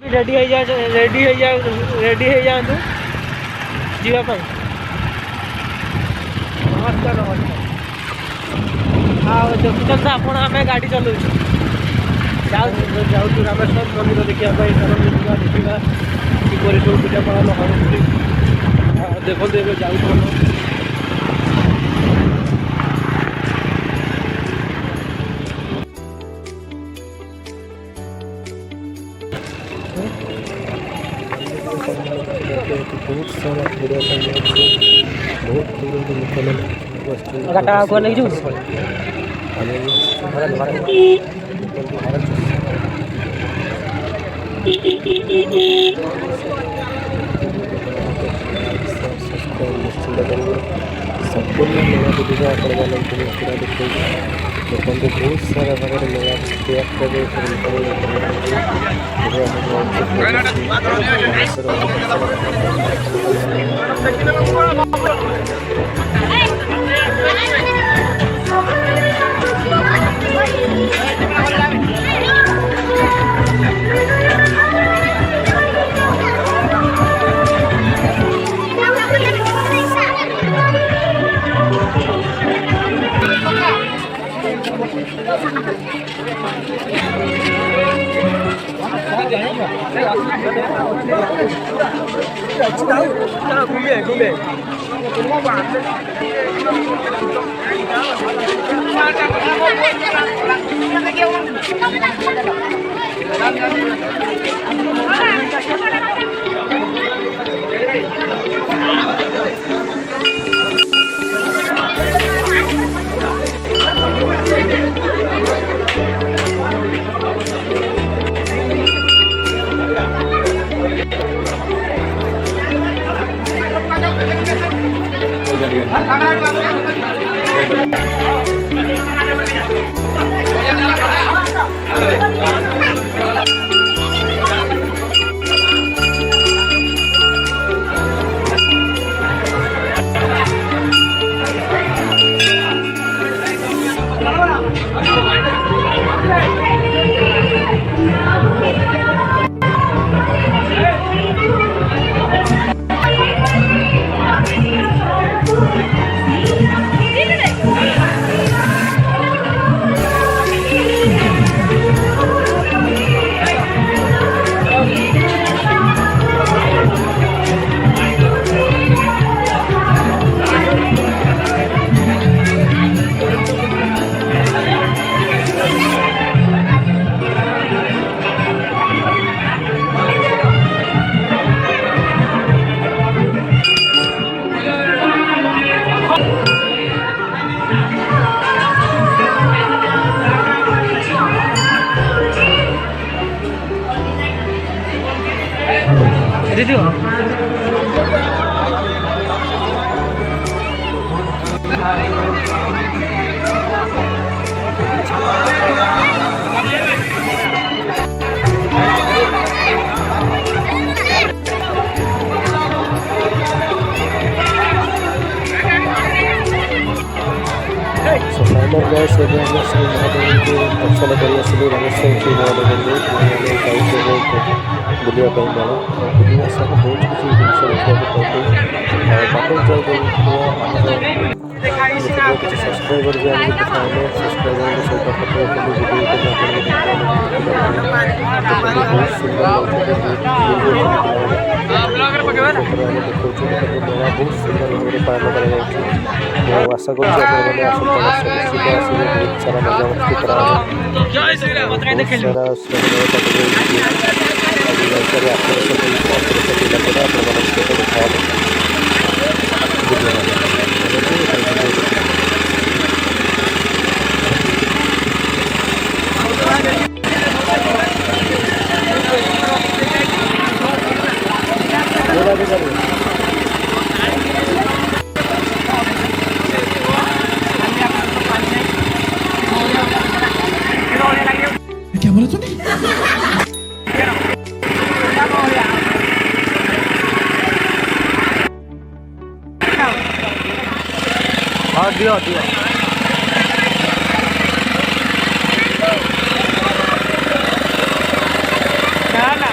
Ready हो जा ready हो जातु जीवाई। नमस्कार नमस्कार। हाँ देखुं आप गाड़ी चलाऊ जाऊँ रामेश्वर मंदिर देखा देखा किपर सब पूजा पालन कर देखते जाऊँ बहुत सारा बहुत दूर गाटा को नहीं जो संपूर्ण मेला बुझा पड़वा पूरा देखिए देखते बहुत सारा भाग मेला घूमे दीदी फाइनल गए से रामेश्वर महादेव के दर्शन कर रामेश्वर श्री महादेव बुलिया मेला बुलिया सब बहुत किसी जिन देखा बाटल जाए किसी सब्सक्राइबर भी आगे दिखाने सब्सक्राइबर सहित बहुत सुंदर मेला बहुत सुंदर भाव पालन कर आशा कर बहुत सारा मजा मस्ती क्या बोला तूने? हाँ दिया दिया ना ना